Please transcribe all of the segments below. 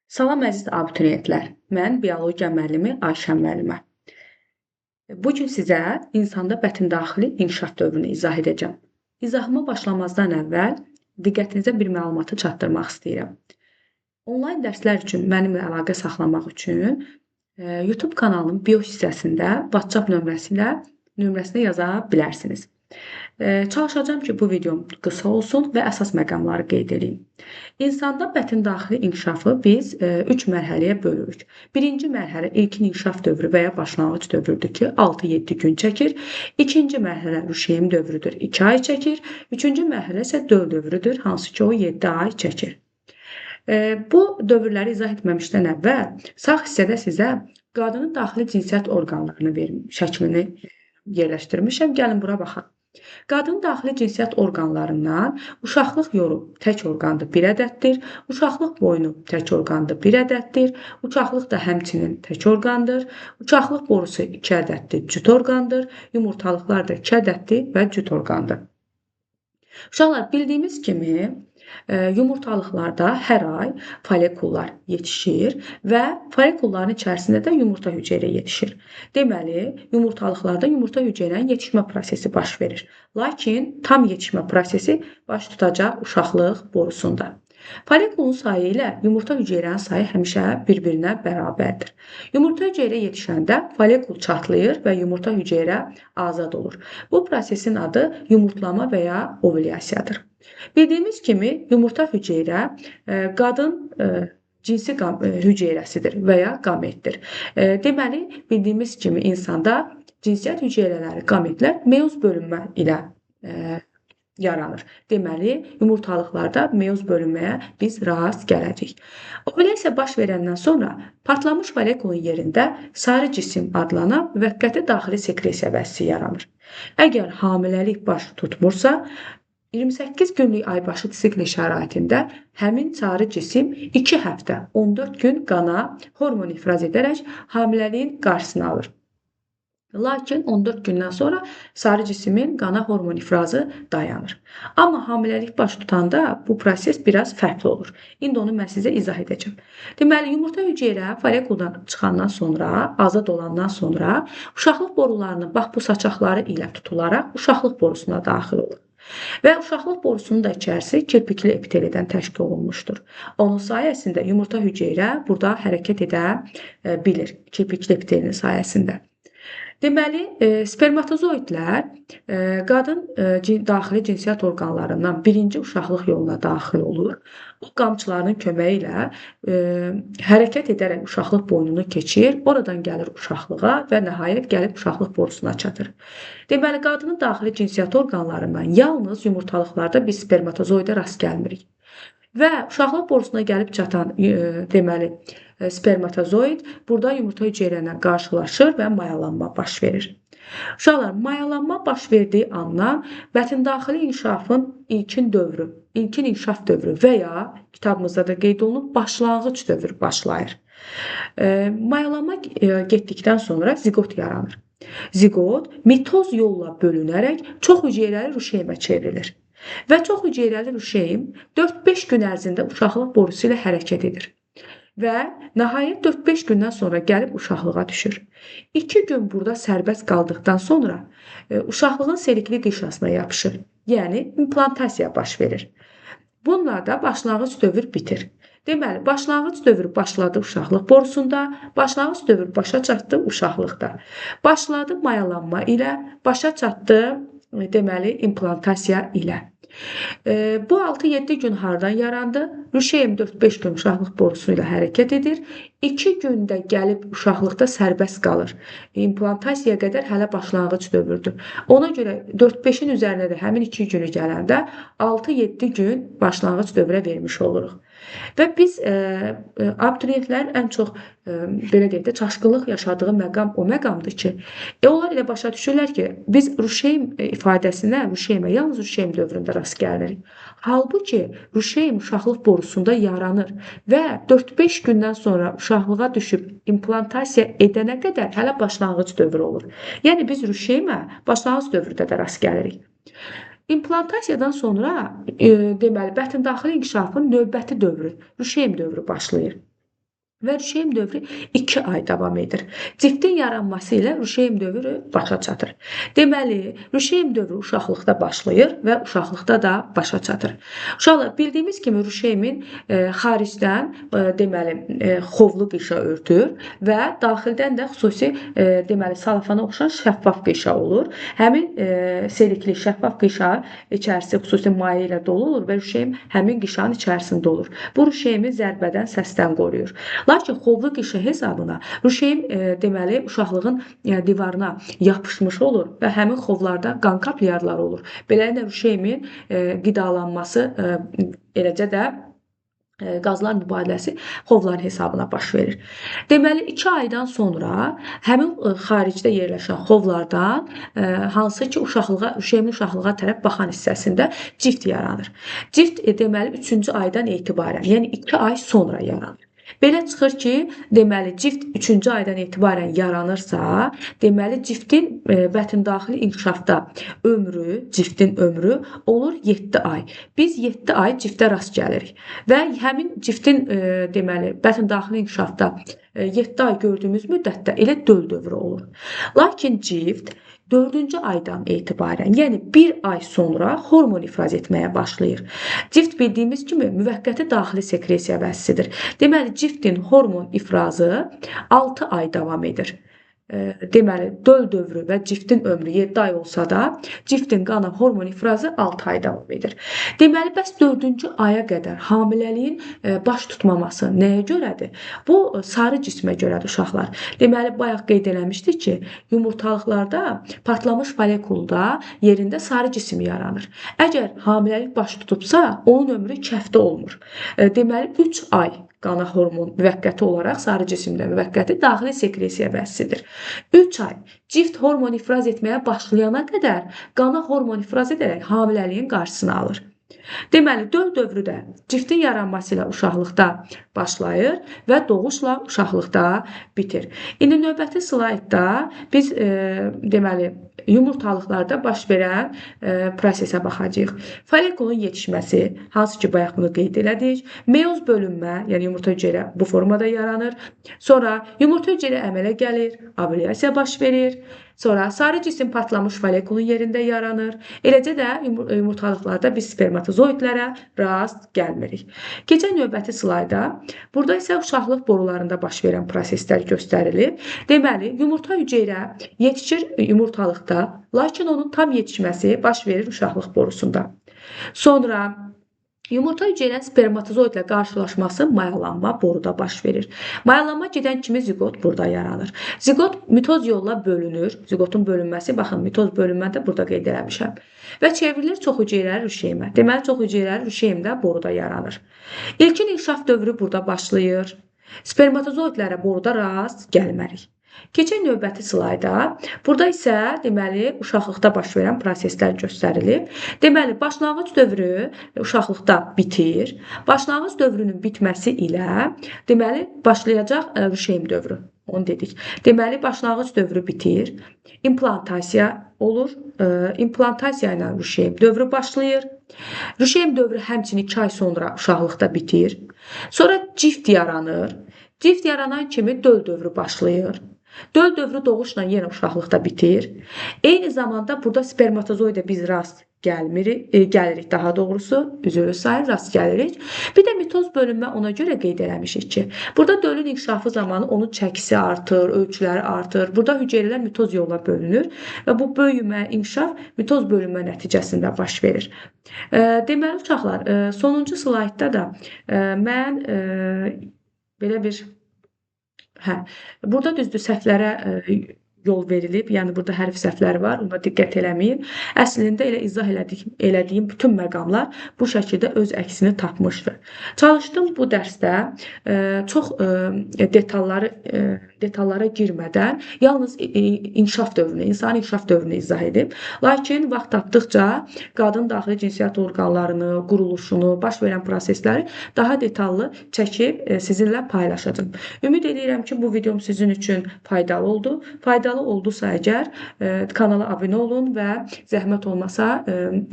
Salam əziz abituriyentlər. Mən biologiya müəllimi Ayşə müəllimə. Bu gün sizə insanda bətindaxili inkişaf dövrünü izah edəcəm. İzahıma başlamazdan əvvəl diqqətinizə bir məlumatı çatdırmaq istəyirəm. Onlayn dərslər üçün mənimlə əlaqə saxlamaq üçün YouTube kanalının bio hissəsində WhatsApp nömrəsinə yaza bilərsiniz. Çalışacağam ki, bu videom qısa olsun və əsas məqamları qeyd edeyim. İnsanda bətindaxili inkişafı biz 3 mərhələyə bölürük. Birinci mərhələ ilkin inkişaf dövrü və ya başlanğıc dövrüdür ki, 6-7 gün çəkir. İkinci mərhələ rüşeym dövrüdür, 2 ay çəkir. Üçüncü mərhələ isə döl dövrüdür, hansı ki, o 7 ay çəkir. Bu dövrləri izah etməmişdən əvvəl sağ hissədə sizə qadının daxili cinsiyyət orqanlarını şəklini yerləşdirmişəm. Gəlin bura baxaq. Qadının daxili cinsiyyət orqanlarından uşaqlıq yolu tək orqandır, 1 ədəddir. Uşaqlıq boynu tək orqandır, 1 ədəddir. Uşaqlıq da həmçinin tək orqandır. Uşaqlıq borusu 2 ədəddir, cüt orqandır. Yumurtalıqlar da 2 ədəddir və cüt orqandır. Uşaqlar, bildiyimiz kimi yumurtalıqlarda hər ay follikullar yetişir və follikulların içərisində də yumurta hüceyrə yetişir. Deməli, yumurtalıqlarda yumurta hüceyrənin yetişmə prosesi baş verir. Lakin tam yetişmə prosesi baş tutacaq uşaqlıq borusunda. Follikulun sayı ilə yumurta hüceyrənin sayı həmişə bir-birinə bərabərdir. Yumurta hüceyrə yetişəndə follikul çatlayır və yumurta hüceyrə azad olur. Bu prosesin adı yumurtlama və ya ovulyasiyadır. Bildiyimiz kimi yumurta hüceyrə qadın cinsi hüceyrəsidir və ya qametdir. Deməli, bildiyimiz kimi insanda cinsiyyət hüceyrələri, qametlər meyoz bölünmə ilə yaranır. Deməli, yumurtalıqlarda meyoz bölünməyə biz rast gələcəyik. Ovulyasiya baş verəndən sonra partlamış follikulun yerində sarı cisim adlanan müvəqqəti daxili sekresiya vəzisi yaranır. Əgər hamiləlik baş tutmursa, 28 günlük aybaşı sikli şəraitində həmin sarı cisim 2 həftə, 14 gün qana hormon ifraz edərək hamiləliyin qarşısını alır. Lakin 14 gündən sonra sarı cismin qana hormon ifrazı dayanır. Amma hamiləlik baş tutanda bu proses biraz fərqli olur. İndi onu mən sizə izah edəcəm. Deməli, yumurta hüceyrə follikuldan çıxandan sonra, azad olandan sonra uşaqlıq borularının bax bu saçaqları ilə tutularaq uşaqlıq borusuna daxil olur. Və uşaqlıq borusunun da içərisi kirpikli epitelidən təşkil olunmuşdur. Onun sayəsində yumurta hüceyrə burada hərəkət edə bilir, kirpikli epitelinin sayəsində. Deməli, spermatozoidlər qadın daxili cinsiyyət orqanlarından birinci uşaqlıq yoluna daxil olur. O qamçılarının köməyi ilə hərəkət edərək uşaqlıq boynunu keçir, oradan gəlir uşaqlığa və nəhayət gəlib uşaqlıq borusuna çatır. Deməli, qadının daxili cinsiyyət orqanlarından yalnız yumurtalıqlarda biz spermatozoida rast gəlmirik. Və uşaqlıq borusuna gəlib çatan deməli spermatozoid burada yumurta hüceyrə ilə qarşılaşır və mayalanma baş verir. Uşaqlar, mayalanma baş verdiyi andan bətindaxili inkişafın ilkin inkişaf dövrü və ya kitabımızda da qeyd olunub başlanğıc dövr başlayır. Mayalanma getdikdən sonra ziqot yaranır. Ziqot mitoz yolla bölünərək çox hüceyrəli rüşeymə çevrilir. Və çox hüceyrəli rüşeym 4-5 gün ərzində uşaqlıq borusu ilə hərəkət edir. Və nəhayət 4-5 gündən sonra gəlib uşaqlığa düşür. 2 gün burada sərbəst qaldıqdan sonra uşaqlığın selikli qişasına yapışır. Yəni, implantasiya baş verir. Bununla da başlanğıc dövr bitir. Deməli, başlanğıc dövr başladı uşaqlıq borusunda, başlanğıc dövr başa çatdı uşaqlıqda. Başladı mayalanma ilə, başa çatdı deməli implantasiya ilə. Bu 6-7 gün hardan yarandı? Rüşeym 4-5 gün uşaqlıq borusu ilə hərəkət edir. 2 gündə gəlib uşaqlıqda sərbəst qalır. İmplantasiyaya qədər hələ başlanğıc dövrdür. Ona görə 4-5-in üzərində də həmin 2 günü gələndə 6-7 gün başlanğıc dövrə vermiş oluruq. Və biz abituriyentlərin ən çox belə deyək də çaşqınlıq yaşadığı məqam o məqamdır ki, onlar elə başa düşürlər ki, biz rüşeym rüşeymə yalnız rüşeym dövründə rast gəlirik. Halbuki rüşeym uşaqlıq borusunda yaranır və 4-5 gündən sonra uşaqlığa düşüb implantasiya edənə qədər hələ başlanğıc dövr olur. Yəni biz rüşeymə başlanğıc dövrdə də rast gəlirik. İmplantasiyadan sonra deməli bətindaxili inkişafın növbəti dövrü, rüşeym dövrü başlayır. və rüşeym dövrü 2 ay davam edir. Ciftin yaranması ilə rüşeym dövrü başa çatır. Deməli, rüşeym dövrü uşaqlıqda başlayır və uşaqlıqda da başa çatır. Uşaqlar, bildiyimiz kimi rüşeymin xaricdən deməli xovlu qışa örtür və daxildən də xüsusi deməli salafana oxşar şəffaf qışa olur. Həmin selikli şəffaf qışa içərisi xüsusi maye ilə dolu olur və rüşeym həmin qışanın içərisində olur. Bu rüşeymi zərbədən, səsdən qoruyur. Lakin xovlu qışa hesabına rüşeym deməli uşaqlığın divarına yapışmış olur və həmin xovlarda qan kapillyarları olur. Beləliklə rüşeymin qidalanması eləcə də qazlar mübadiləsi xovların hesabına baş verir. Deməli 2 aydan sonra həmin xaricdə yerləşən xovlardan hansı ki rüşeymin uşaqlığa tərəf baxan hissəsində cift yaranır. Cift deməli 3-cü aydan etibarən, yəni 2 ay sonra yaranır. Belə çıxır ki, deməli cift 3-cü aydan etibarən yaranırsa, deməli ciftin bətindaxili inkişafda ciftin ömrü olur 7 ay. Biz 7 ay ciftə rast gəlirik və həmin ciftin deməli bətindaxili inkişafda 7 ay gördüyümüz müddətdə elə döl dövrü olur. Lakin cift 4-cü aydan etibarən, yəni 1 ay sonra hormon ifraz etməyə başlayır. Cift bildiyimiz kimi müvəqqəti daxili sekresiya vəsidir. Deməli, ciftin hormon ifrazı 6 ay davam edir. Deməli, döl dövrü və ciftin ömrü 7 ay olsa da, ciftin qana hormon ifrazı 6 ay davam edir. Deməli, bəs 4-cü aya qədər hamiləliyin baş tutmaması nəyə görədir? Bu, sarı cismə görədir uşaqlar. Deməli, bayaq qeyd eləmişdik ki, yumurtalıqlarda partlamış folekulda yerində sarı cisim yaranır. Əgər hamiləlik baş tutubsa, onun ömrü kəfdə olmur. Deməli, 3 ay qana hormon müvəqqəti olaraq sarı cisimdə müvəqqəti daxili sekresiya vəsidir. 3 ay cift hormon ifraz etməyə başlayana qədər qana hormon ifraz edərək hamiləliyin qarşısını alır. Deməli, döl dövrü də ciftin yaranması ilə uşaqlıqda başlayır və doğuşla uşaqlıqda bitir. İndi növbəti slaydda biz deməli yumurtalıqlarda baş verən prosesə baxacağıq. Folekulun yetişməsi, hansı ki bayaq bunu qeyd elədik. Meyoz bölünmə, yəni yumurta hüceyrə bu formada yaranır. Sonra yumurta hüceyrə əmələ gəlir, ovulyasiya baş verir. Sonra sarı cisim partlamış folekulun yerində yaranır. Eləcə də yumurtalıqlarda biz spermatozoidlərə rast gəlmirik. Keçən növbəti slayda, burada isə uşaqlıq borularında baş verən proseslər göstərilir. Deməli, yumurta hüceyrə yetişir yumurtalıqda, lakin onun tam yetişməsi baş verir uşaqlıq borusunda. Sonra yumurta hüceyrənin spermatozoidlə qarşılaşması mayalanma boruda baş verir. Mayalanma gedən kimi zigot burada yaranır. Zigot mitoz yolla bölünür. Zigotun bölünməsi, baxın, mitoz bölünmədə burada qeyd eləmişəm. Və çevrilir çox hüceyrəli rüşeymə. Deməli, çox hüceyrəli rüşeym də boruda yaranır. İlkin inkişaf dövrü burada başlayır. Spermatozoidlərə boruda rast gəlmərik. Keçən növbəti slayda, burada isə deməli uşaqlıqda baş verən proseslər göstərilir. Deməli, başlanğıc dövrü uşaqlıqda bitir. Başlanğıc dövrünün bitməsi ilə deməli başlayacaq rüşeym dövrü. Onu dedik. Deməli, başlanğıc dövrü bitir. İmplantasiya olur. İmplantasiya ilə rüşeym dövrü başlayır. Rüşeym dövrü həmçinin 2 ay sonra uşaqlıqda bitir. Sonra cift yaranır. Cift yaranan kimi döl dövrü başlayır. Döl dövrü doğuşla yenə uşaqlıqda bitir. Eyni zamanda burada spermatozoidə biz rast gəlirik daha doğrusu, üzrlü sayı rast gəlirik. Bir də mitoz bölünmə ona görə qeyd eləmişik ki, burada dölün inkişafı zamanı onun çəkisi artır, ölçüləri artır. Burada hüceyrələr mitoz yolla bölünür və bu böyümə, inkişaf mitoz bölünmə nəticəsində baş verir. Deməli, uşaqlar, sonuncu slaydda da mən belə bir burada düzdür səhvlərə yol verilib, yəni burada hərf səhvləri var, ona diqqət eləməyin. Əslində elə izah elədiyim bütün məqamlar bu şəkildə öz əksini tapmışdır. Çalışdım bu dərsdə çox detallara girmədən yalnız inkişaf dövrünü, insani inkişaf dövrünü izah edib. Lakin vaxt tapdıqca qadın daxili cinsiyyət orqanlarını, quruluşunu, baş verən prosesləri daha detallı çəkib sizinlə paylaşacağım. Ümid edirəm ki, bu videom sizin üçün faydalı oldu. Faydalı oldusa əgər kanala abunə olun və zəhmət olmasa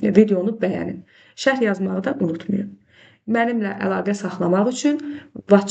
videonu bəyənin. Şərh yazmağı da unutmayın. Mənimlə əlaqə saxlamaq üçün WhatsApp